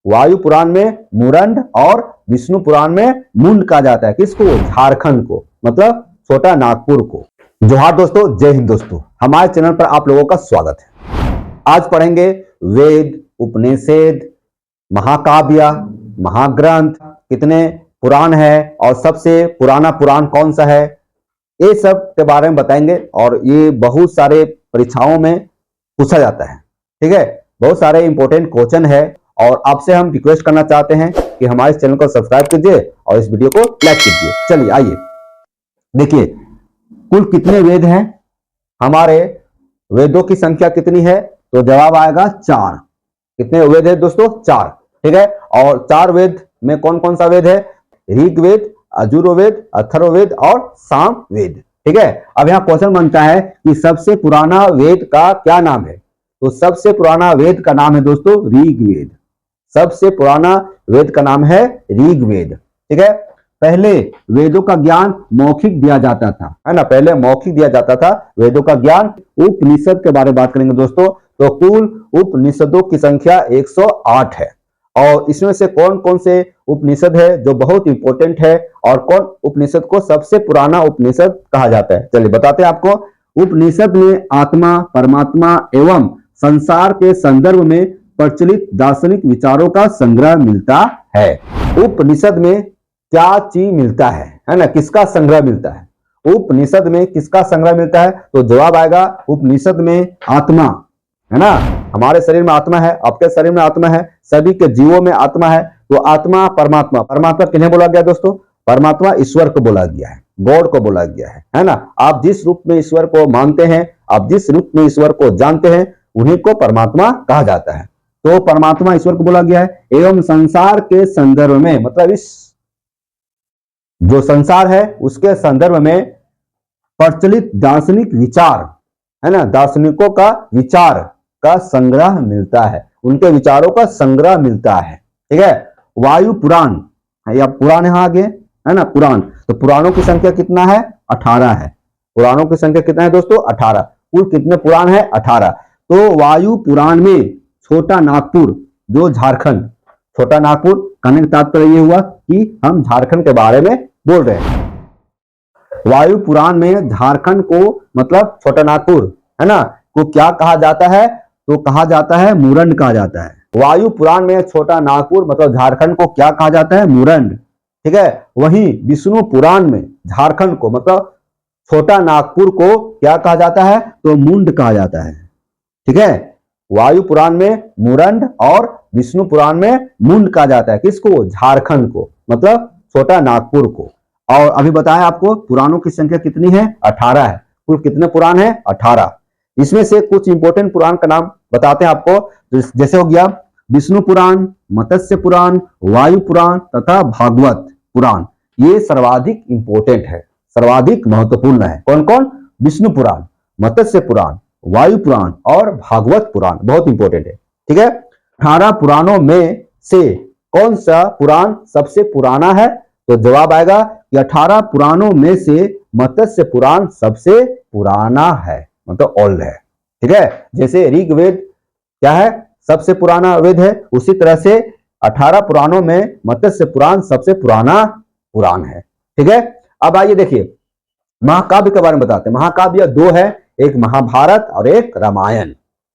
वायु पुराण में मुरंड और विष्णु पुराण में मुंड कहा जाता है। किसको? झारखंड को, मतलब छोटा नागपुर को। जोहार दोस्तों, जय हिंद दोस्तों, हमारे चैनल पर आप लोगों का स्वागत है। आज पढ़ेंगे वेद, उपनिषद, महाकाव्य, महाग्रंथ, कितने पुराण है और सबसे पुराना पुराण कौन सा है, ये सब के बारे में बताएंगे। और ये बहुत सारे परीक्षाओं में पूछा जाता है, ठीक है। बहुत सारे इंपॉर्टेंट क्वेश्चन है और आपसे हम रिक्वेस्ट करना चाहते हैं कि हमारे चैनल को सब्सक्राइब कीजिए और इस वीडियो को लाइक कीजिए। चलिए आइए देखिए, कुल कितने वेद हैं, हमारे वेदों की संख्या कितनी है, तो जवाब आएगा 4। कितने वेद है दोस्तों? 4, ठीक है। और 4 वेद में कौन कौन सा वेद है? ऋग्वेद, यजुर्वेद, अथर्ववेद और सामवेद, ठीक है। अब यहाँ क्वेश्चन बनता है कि सबसे पुराना वेद का क्या नाम है, तो सबसे पुराना वेद का नाम है दोस्तों ऋग्वेद। सबसे पुराना वेद का नाम है ऋग्वेद, ठीक है। पहले वेदों का ज्ञान मौखिक दिया जाता था, है ना, पहले मौखिक दिया जाता था वेदों का ज्ञान। उपनिषद के बारे में बात करेंगे दोस्तों, तो कुल उपनिषदों की संख्या 108 है। और इसमें से कौन कौन से उपनिषद है जो बहुत इंपॉर्टेंट है और कौन उपनिषद को सबसे पुराना उपनिषद कहा जाता है, चलिए बताते हैं आपको। उपनिषद में आत्मा, परमात्मा एवं संसार के संदर्भ में प्रचलित दार्शनिक विचारों का संग्रह मिलता है। उपनिषद में क्या चीज मिलता है ना, किसका संग्रह मिलता है? उपनिषद में किसका संग्रह मिलता है, तो जवाब आएगा उपनिषद में आत्मा, है ना। हमारे शरीर में आत्मा है, आपके शरीर में आत्मा है, सभी के जीवों में आत्मा है। तो आत्मा, परमात्मा, परमात्मा किन्हें बोला गया दोस्तों? परमात्मा ईश्वर को बोला गया है, गॉड को बोला गया है ना। आप जिस रूप में ईश्वर को मानते हैं, आप जिस रूप में ईश्वर को जानते हैं, उन्हीं को परमात्मा कहा जाता है। तो परमात्मा ईश्वर को बोला गया है। एवं संसार के संदर्भ में, मतलब इस जो संसार है उसके संदर्भ में प्रचलित दार्शनिक विचार, है ना, दार्शनिकों का विचार का संग्रह मिलता है, उनके विचारों का संग्रह मिलता है, ठीक है। वायु पुराण या पुराण यहाँ आगे, है ना, पुराण। तो पुराणों की संख्या कितना है? 18 है। पुराणों की संख्या कितना है दोस्तों? 18। कुल कितने पुराण है? 18। तो वायु पुराण में छोटा नागपुर, जो झारखंड, छोटा नागपुर कहने का तात्पर्य ये हुआ कि हम झारखंड के बारे में बोल रहे हैं। वायु पुराण में झारखंड को, मतलब छोटा नागपुर, है ना, को क्या कहा जाता है? तो कहा जाता है मुरंड कहा जाता है। वायु पुराण में छोटा नागपुर मतलब झारखंड को क्या कहा जाता है? मुरंड, ठीक है। वहीं विष्णु पुराण में झारखंड को, मतलब छोटा नागपुर को क्या कहा जाता है? तो मुंड कहा जाता है, ठीक है। वायु पुराण में मुरंड और विष्णु पुराण में मुंड कहा जाता है। किसको? झारखंड को, मतलब छोटा नागपुर को। और अभी बताया आपको पुराणों की संख्या कितनी है? 18 है। कुल कितने पुराण है? 18। इसमें से कुछ इंपॉर्टेंट पुराण का नाम बताते हैं आपको। जैसे हो गया विष्णु पुराण, मत्स्य पुराण, वायु पुराण तथा भागवत पुराण। ये सर्वाधिक इंपॉर्टेंट है, सर्वाधिक महत्वपूर्ण है। कौन कौन? विष्णु पुराण, मत्स्य पुराण, वायु पुराण और भागवत पुराण बहुत इंपॉर्टेंट है, ठीक है। 18 पुराणों में से कौन सा पुराण सबसे पुराना है? तो जवाब आएगा कि 18 पुराणों में से मत्स्य पुराण सबसे पुराना है, मतलब ओल्ड है, ठीक है। जैसे ऋग्वेद क्या है? सबसे पुराना वेद है, उसी तरह से 18 पुराणों में मत्स्य पुराण सबसे पुराना पुराण है, ठीक है। अब आइए देखिए महाकाव्य के बारे में बताते हैं। महाकाव्य 2 है, एक महाभारत और एक रामायण,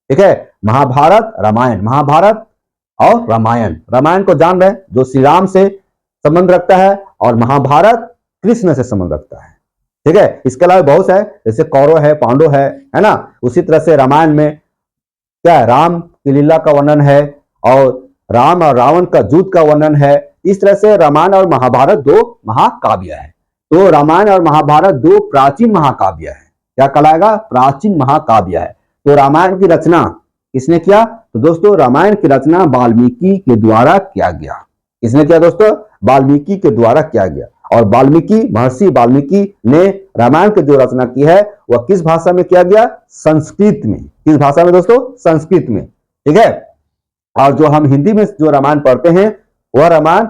ठीक है। महाभारत, रामायण, महाभारत और रामायण। रामायण को जान रहे हैं, जो श्री राम से संबंध रखता है, और महाभारत कृष्ण से संबंध रखता है, ठीक है। इसके अलावा बहुत है, जैसे कौरव है, पांडव है ना। उसी तरह से रामायण में क्या है? राम की लीला का वर्णन है और राम और रावण का युद्ध का वर्णन है। इस तरह से रामायण और महाभारत 2 महाकाव्य है। तो रामायण और महाभारत 2 प्राचीन महाकाव्य है। क्या कहलाएगा? प्राचीन महाकाव्य है। तो रामायण की रचना किसने किया? तो दोस्तों रामायण की रचना वाल्मीकि के द्वारा किया गया। किसने किया दोस्तों? वाल्मीकि के द्वारा किया गया। और वाल्मीकि, महर्षि वाल्मीकि ने रामायण की जो रचना की है वह किस भाषा में किया गया? संस्कृत में। किस भाषा में दोस्तों? संस्कृत में, ठीक है। और जो हम हिंदी में जो रामायण पढ़ते हैं वह रामायण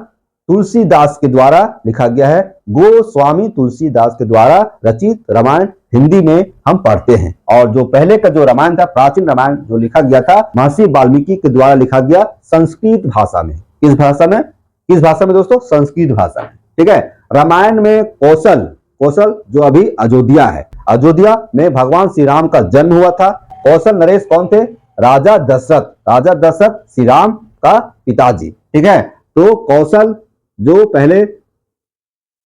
तुलसीदास के द्वारा लिखा गया है। गोस्वामी तुलसीदास के द्वारा रचित रामायण हिंदी में हम पढ़ते हैं। और जो पहले का जो रामायण था, प्राचीन रामायण जो लिखा गया था, महर्षि वाल्मीकि के द्वारा लिखा गया संस्कृत भाषा में। किस भाषा में? किस भाषा में दोस्तों? संस्कृत भाषा में। ठीक है। रामायण में कौशल जो अभी अयोध्या है, अयोध्या में भगवान श्री राम का जन्म हुआ था। कौशल नरेश कौन थे? राजा दशरथ श्री राम का पिताजी। ठीक है। तो कौशल जो पहले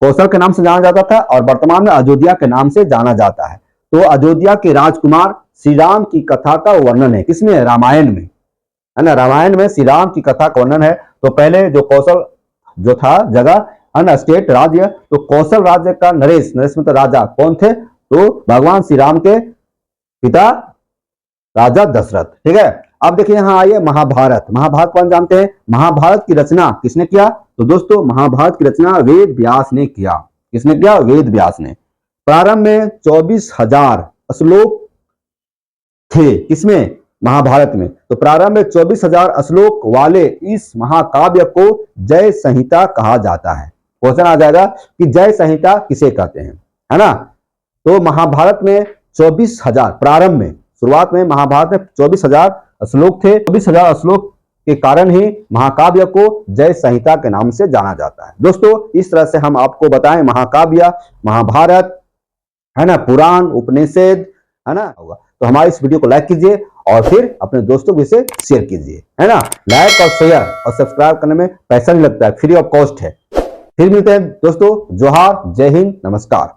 कौशल के नाम से जाना जाता था और वर्तमान में अयोध्या के नाम से जाना जाता है। तो अयोध्या के राजकुमार श्री राम की कथा का वर्णन है किसमें? रामायण में, है ना। रामायण में श्री राम की कथा का वर्णन है। तो पहले जो कौशल जो था जगह, है ना, स्टेट राज्य, तो कौशल राज्य का नरेश मतलब राजा कौन थे? तो भगवान श्री राम के पिता राजा दशरथ। ठीक है। अब देखिए यहाँ आइए महाभारत कौन जानते हैं? महाभारत की रचना किसने किया? तो दोस्तों महाभारत की रचना वेद व्यास ने किया। किसने किया? वेद व्यास ने। प्रारंभ में 24,000 श्लोक थे किसमें? महाभारत में। तो प्रारंभ में 24,000 श्लोक वाले इस महाकाव्य को जय संहिता कहा जाता है। क्वेश्चन आ जाएगा कि जय संहिता किसे कहते हैं, है ना। तो महाभारत में 24,000 प्रारंभ में, शुरुआत में महाभारत में 24,000 श्लोक थे। 24,000 श्लोक के कारण ही महाकाव्य को जय संहिता के नाम से जाना जाता है। दोस्तों इस तरह से हम आपको बताएं महाकाव्य, महाभारत, है ना, पुराण, उपनिषद, है ना। तो हमारे इस वीडियो को लाइक कीजिए और फिर अपने दोस्तों को इसे शेयर कीजिए, है ना। लाइक और शेयर और सब्सक्राइब करने में पैसा नहीं लगता है, फ्री ऑफ कॉस्ट है। फिर मिलते हैं दोस्तों। जोहार, जय हिंद, नमस्कार।